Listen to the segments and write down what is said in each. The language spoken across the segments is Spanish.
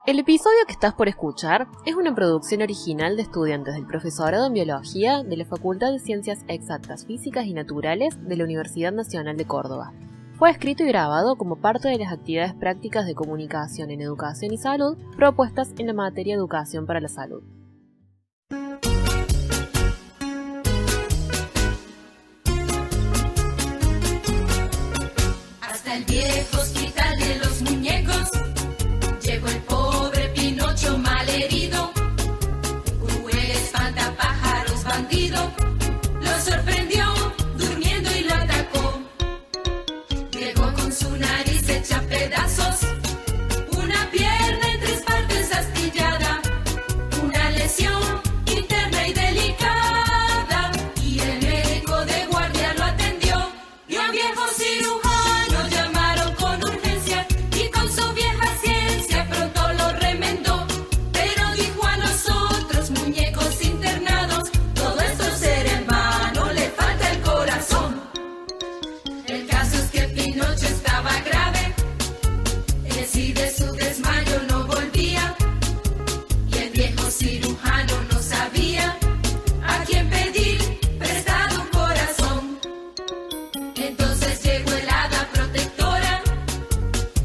El episodio que estás por escuchar es una producción original de estudiantes del profesorado en Biología de la Facultad de Ciencias Exactas, Físicas y Naturales de la Universidad Nacional de Córdoba. Fue escrito y grabado como parte de las actividades prácticas de comunicación en educación y salud propuestas en la materia Educación para la Salud. Hasta el viejo hospital de los muñecos llegó el pobre Pinocho malherido. Cruel espantapájaros bandido lo sorprendió durmiendo y lo atacó. Llegó con su nariz hecha pedazos, una pierna en tres partes astillada, una lesión interna y delicada, y el médico de guardia lo atendió. Y a un viejo cirujano llamaron con urgencia, y con su vieja ciencia pronto lo remendó. Pero dijo a los otros muñecos internados: todo esto será en vano, le falta el corazón. El caso es que Pinocho estaba grave, él sí de su desmayo no volvía, y el viejo cirujano no sabía a quién pedir prestado un corazón. Entonces llegó el hada protectora,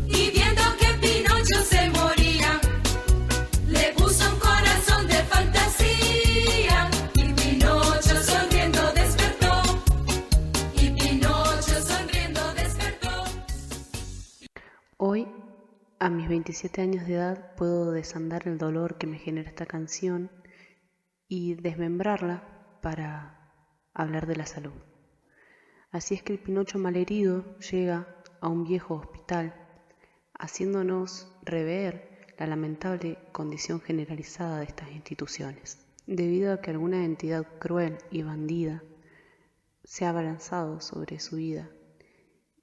y viendo que Pinocho se moría, le puso un corazón de fantasía, y Pinocho sonriendo despertó, y Pinocho sonriendo despertó. Hoy, a mis 27 años de edad, puedo desandar el dolor que me genera esta canción y desmembrarla para hablar de la salud. Así es que el Pinocho malherido llega a un viejo hospital, haciéndonos rever la lamentable condición generalizada de estas instituciones, debido a que alguna entidad cruel y bandida se ha abalanzado sobre su vida.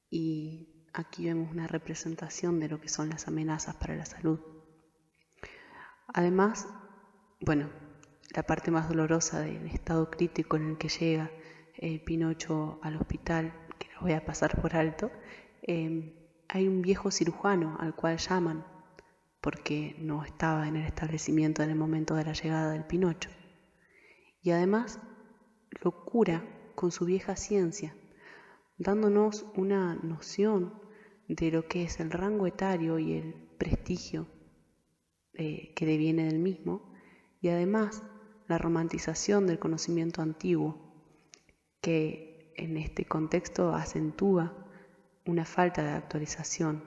Y aquí vemos una representación de lo que son las amenazas para la salud. Además, la parte más dolorosa del estado crítico en el que llega Pinocho al hospital, que lo voy a pasar por alto, hay un viejo cirujano al cual llaman porque no estaba en el establecimiento en el momento de la llegada del Pinocho. Y además lo cura con su vieja ciencia, dándonos una noción de lo que es el rango etario y el prestigio que deviene del mismo, y además la romantización del conocimiento antiguo, que en este contexto acentúa una falta de actualización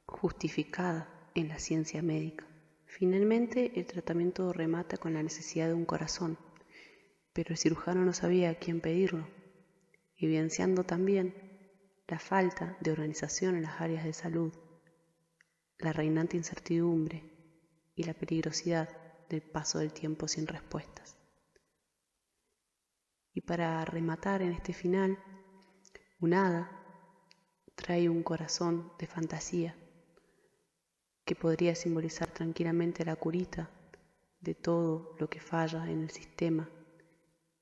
justificada en la ciencia médica. Finalmente, el tratamiento remata con la necesidad de un corazón, pero el cirujano no sabía a quién pedirlo, evidenciando también la falta de organización en las áreas de salud, la reinante incertidumbre y la peligrosidad del paso del tiempo sin respuestas. Y para rematar en este final, un hada trae un corazón de fantasía que podría simbolizar tranquilamente la curita de todo lo que falla en el sistema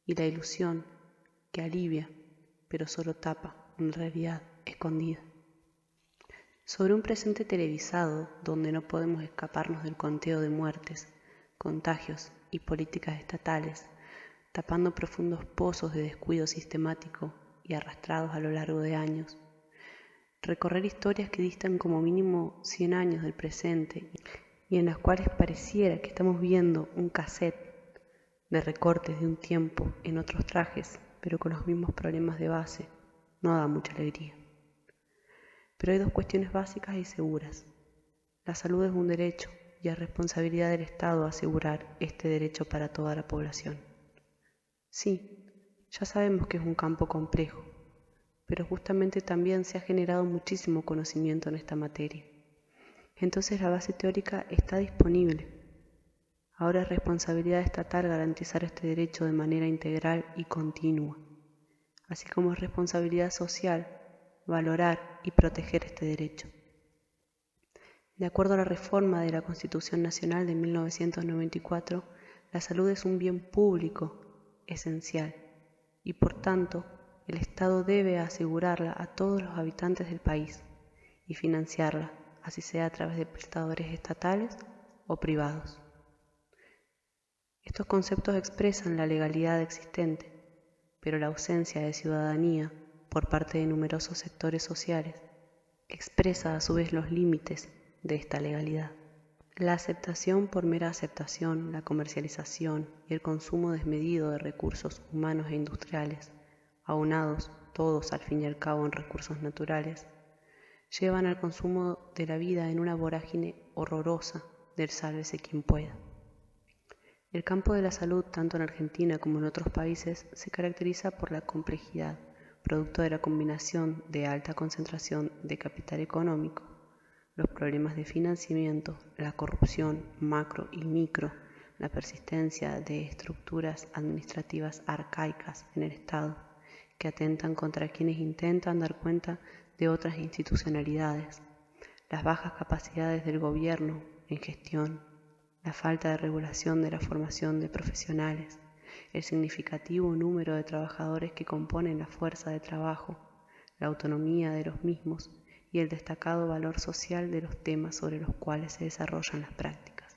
y la ilusión que alivia, pero solo tapa una realidad escondida. Sobre un presente televisado donde no podemos escaparnos del conteo de muertes, contagios y políticas estatales, tapando profundos pozos de descuido sistemático y arrastrados a lo largo de años. Recorrer historias que distan como mínimo 100 años del presente y en las cuales pareciera que estamos viendo un cassette de recortes de un tiempo en otros trajes, pero con los mismos problemas de base, no da mucha alegría. Pero hay dos cuestiones básicas y seguras. La salud es un derecho y es responsabilidad del Estado asegurar este derecho para toda la población. Sí, ya sabemos que es un campo complejo, pero justamente también se ha generado muchísimo conocimiento en esta materia. Entonces la base teórica está disponible. Ahora es responsabilidad estatal garantizar este derecho de manera integral y continua, así como es responsabilidad social valorar y proteger este derecho. De acuerdo a la reforma de la Constitución Nacional de 1994, la salud es un bien público esencial y por tanto el Estado debe asegurarla a todos los habitantes del país y financiarla, así sea a través de prestadores estatales o privados. Estos conceptos expresan la legalidad existente, pero la ausencia de ciudadanía por parte de numerosos sectores sociales expresa a su vez los límites de esta legalidad. La aceptación por mera aceptación, la comercialización y el consumo desmedido de recursos humanos e industriales, aunados todos al fin y al cabo en recursos naturales, llevan al consumo de la vida en una vorágine horrorosa del sálvese quien pueda. El campo de la salud, tanto en Argentina como en otros países, se caracteriza por la complejidad, producto de la combinación de alta concentración de capital económico, los problemas de financiamiento, la corrupción macro y micro, la persistencia de estructuras administrativas arcaicas en el Estado, que atentan contra quienes intentan dar cuenta de otras institucionalidades, las bajas capacidades del gobierno en gestión, la falta de regulación de la formación de profesionales, el significativo número de trabajadores que componen la fuerza de trabajo, la autonomía de los mismos y el destacado valor social de los temas sobre los cuales se desarrollan las prácticas.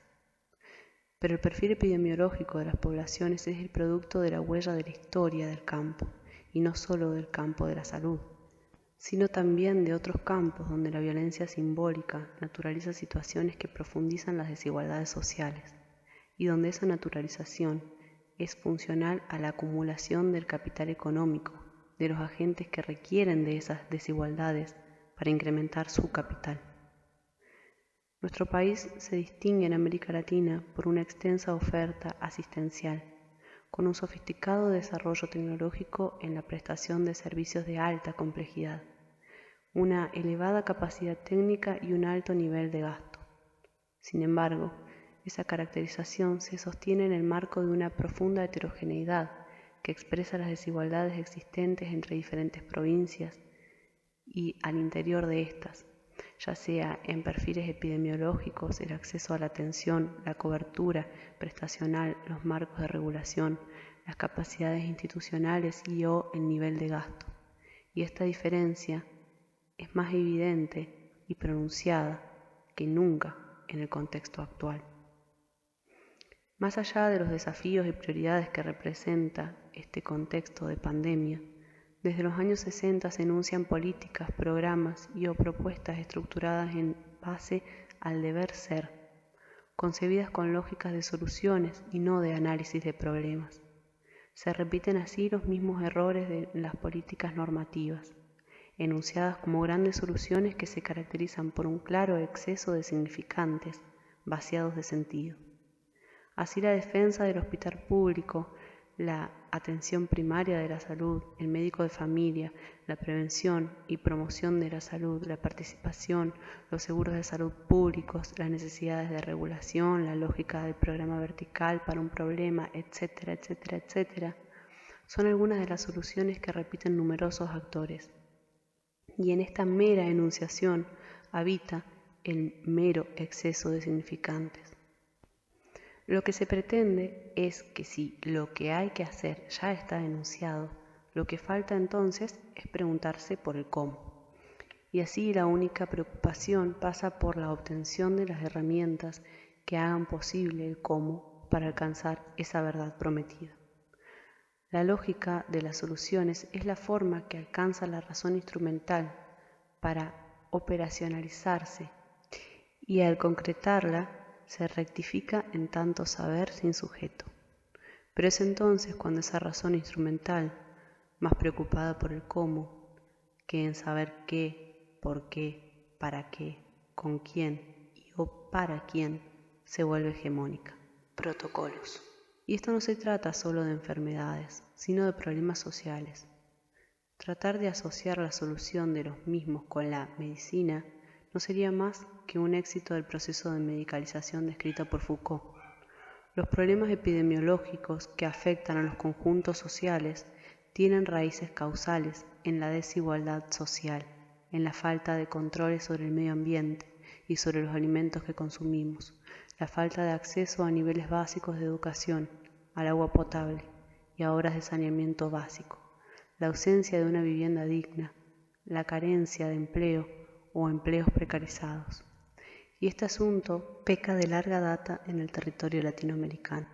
Pero el perfil epidemiológico de las poblaciones es el producto de la huella de la historia del campo, y no solo del campo de la salud, sino también de otros campos donde la violencia simbólica naturaliza situaciones que profundizan las desigualdades sociales, y donde esa naturalización es funcional a la acumulación del capital económico, de los agentes que requieren de esas desigualdades para incrementar su capital. Nuestro país se distingue en América Latina por una extensa oferta asistencial, con un sofisticado desarrollo tecnológico en la prestación de servicios de alta complejidad, una elevada capacidad técnica y un alto nivel de gasto. Sin embargo, esa caracterización se sostiene en el marco de una profunda heterogeneidad que expresa las desigualdades existentes entre diferentes provincias y al interior de estas, ya sea en perfiles epidemiológicos, el acceso a la atención, la cobertura prestacional, los marcos de regulación, las capacidades institucionales y/o el nivel de gasto. Y esta diferencia es más evidente y pronunciada que nunca en el contexto actual. Más allá de los desafíos y prioridades que representa este contexto de pandemia, desde los años 60 se enuncian políticas, programas y o propuestas estructuradas en base al deber ser, concebidas con lógicas de soluciones y no de análisis de problemas. Se repiten así los mismos errores de las políticas normativas, enunciadas como grandes soluciones que se caracterizan por un claro exceso de significantes, vaciados de sentido. Así la defensa del hospital público, la atención primaria de la salud, el médico de familia, la prevención y promoción de la salud, la participación, los seguros de salud públicos, las necesidades de regulación, la lógica del programa vertical para un problema, etcétera, etcétera, etcétera, son algunas de las soluciones que repiten numerosos actores. Y en esta mera enunciación habita el mero exceso de significantes. Lo que se pretende es que si lo que hay que hacer ya está enunciado, lo que falta entonces es preguntarse por el cómo. Y así la única preocupación pasa por la obtención de las herramientas que hagan posible el cómo para alcanzar esa verdad prometida. La lógica de las soluciones es la forma que alcanza la razón instrumental para operacionalizarse y al concretarla se rectifica en tanto saber sin sujeto. Pero es entonces cuando esa razón instrumental, más preocupada por el cómo, que en saber qué, por qué, para qué, con quién y o para quién, se vuelve hegemónica. Protocolos. Y esto no se trata solo de enfermedades, sino de problemas sociales. Tratar de asociar la solución de los mismos con la medicina no sería más que un éxito del proceso de medicalización descrito por Foucault. Los problemas epidemiológicos que afectan a los conjuntos sociales tienen raíces causales en la desigualdad social, en la falta de controles sobre el medio ambiente y sobre los alimentos que consumimos, la falta de acceso a niveles básicos de educación, al agua potable y a obras de saneamiento básico, la ausencia de una vivienda digna, la carencia de empleo o empleos precarizados. y este asunto peca de larga data en el territorio latinoamericano.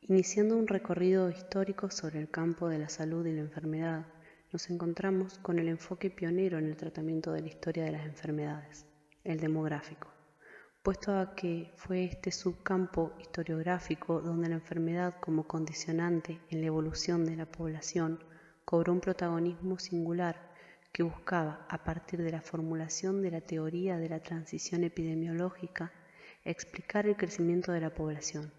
Iniciando un recorrido histórico sobre el campo de la salud y la enfermedad, nos encontramos con el enfoque pionero en el tratamiento de la historia de las enfermedades, el demográfico, puesto a que fue este subcampo historiográfico donde la enfermedad como condicionante en la evolución de la población cobró un protagonismo singular que buscaba, a partir de la formulación de la teoría de la transición epidemiológica, explicar el crecimiento de la población,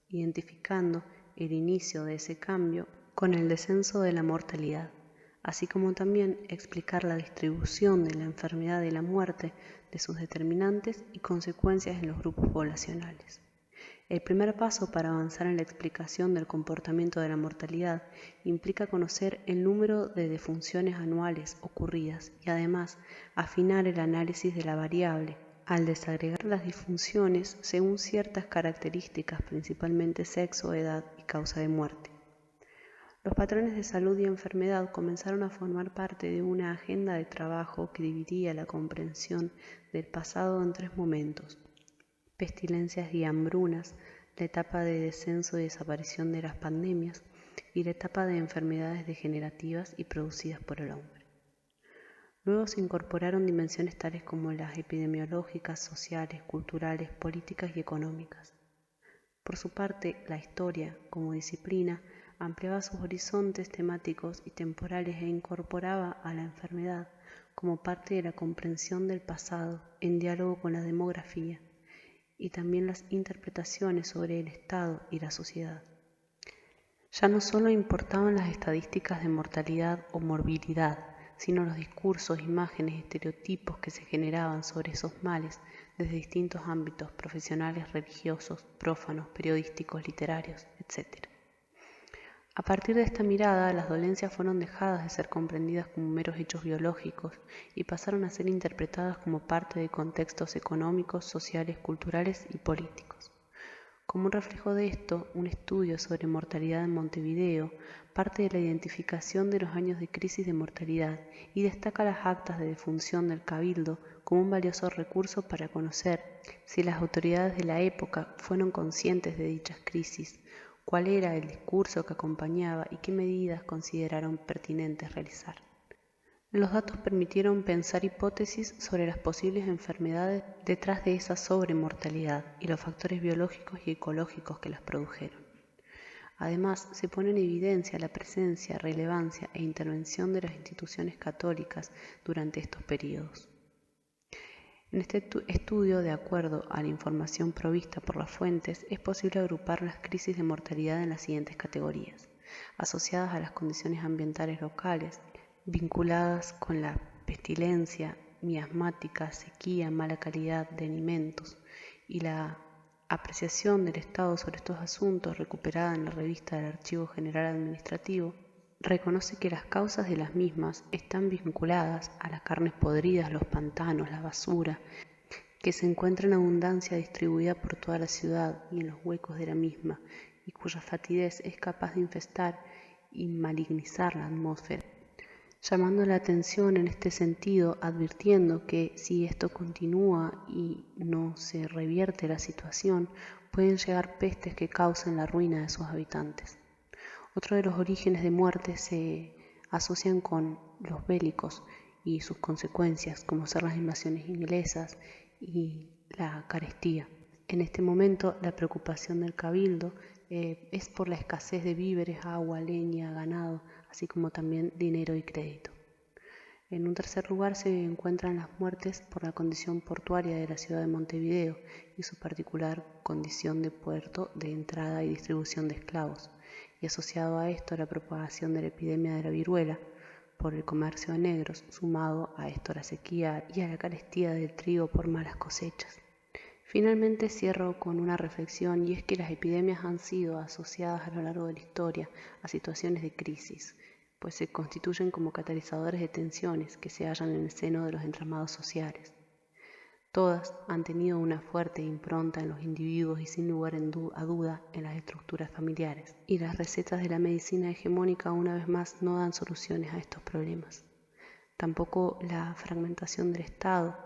identificando el inicio de ese cambio con el descenso de la mortalidad, así como también explicar la distribución de la enfermedad y la muerte, de sus determinantes y consecuencias en los grupos poblacionales. El primer paso para avanzar en la explicación del comportamiento de la mortalidad implica conocer el número de defunciones anuales ocurridas y además afinar el análisis de la variable, al desagregar las disfunciones según ciertas características, principalmente sexo, edad y causa de muerte. Los patrones de salud y enfermedad comenzaron a formar parte de una agenda de trabajo que dividía la comprensión del pasado en 3 momentos: pestilencias y hambrunas, la etapa de descenso y desaparición de las pandemias y la etapa de enfermedades degenerativas y producidas por el hombre. Luego se incorporaron dimensiones tales como las epidemiológicas, sociales, culturales, políticas y económicas. Por su parte, la historia, como disciplina, ampliaba sus horizontes temáticos y temporales e incorporaba a la enfermedad como parte de la comprensión del pasado en diálogo con la demografía y también las interpretaciones sobre el Estado y la sociedad. Ya no solo importaban las estadísticas de mortalidad o morbilidad, sino los discursos, imágenes, estereotipos que se generaban sobre esos males desde distintos ámbitos profesionales, religiosos, prófanos, periodísticos, literarios, etc. A partir de esta mirada, las dolencias fueron dejadas de ser comprendidas como meros hechos biológicos y pasaron a ser interpretadas como parte de contextos económicos, sociales, culturales y políticos. Como un reflejo de esto, un estudio sobre mortalidad en Montevideo parte de la identificación de los años de crisis de mortalidad y destaca las actas de defunción del Cabildo como un valioso recurso para conocer si las autoridades de la época fueron conscientes de dichas crisis, cuál era el discurso que acompañaba y qué medidas consideraron pertinentes realizar. Los datos permitieron pensar hipótesis sobre las posibles enfermedades detrás de esa sobremortalidad y los factores biológicos y ecológicos que las produjeron. Además, se pone en evidencia la presencia, relevancia e intervención de las instituciones católicas durante estos periodos. En este estudio, de acuerdo a la información provista por las fuentes, es posible agrupar las crisis de mortalidad en las siguientes categorías: asociadas a las condiciones ambientales locales, vinculadas con la pestilencia, miasmática, sequía, mala calidad de alimentos, y la apreciación del Estado sobre estos asuntos, recuperada en la revista del Archivo General Administrativo, reconoce que las causas de las mismas están vinculadas a las carnes podridas, los pantanos, la basura, que se encuentra en abundancia distribuida por toda la ciudad y en los huecos de la misma, y cuya fatidez es capaz de infestar y malignizar la atmósfera. Llamando la atención en este sentido, advirtiendo que si esto continúa y no se revierte la situación, pueden llegar pestes que causen la ruina de sus habitantes. Otro de los orígenes de muerte se asocian con los bélicos y sus consecuencias, como ser las invasiones inglesas y la carestía. En este momento, la preocupación del Cabildo es por la escasez de víveres, agua, leña, ganado, así como también dinero y crédito. En un tercer lugar se encuentran las muertes por la condición portuaria de la ciudad de Montevideo y su particular condición de puerto de entrada y distribución de esclavos, y asociado a esto la propagación de la epidemia de la viruela por el comercio de negros, sumado a esto la sequía y a la carestía del trigo por malas cosechas. Finalmente cierro con una reflexión, y es que las epidemias han sido asociadas a lo largo de la historia a situaciones de crisis, pues se constituyen como catalizadores de tensiones que se hallan en el seno de los entramados sociales. Todas han tenido una fuerte impronta en los individuos y sin lugar a duda en las estructuras familiares, y las recetas de la medicina hegemónica una vez más no dan soluciones a estos problemas. Tampoco la fragmentación del Estado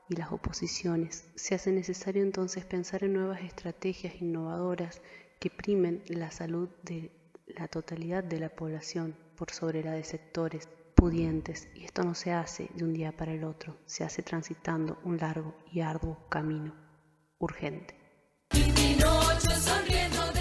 y las oposiciones. Se hace necesario entonces pensar en nuevas estrategias innovadoras que primen la salud de la totalidad de la población por sobre la de sectores pudientes, y esto no se hace de un día para el otro, se hace transitando un largo y arduo camino urgente. Y Pinocho sonriendo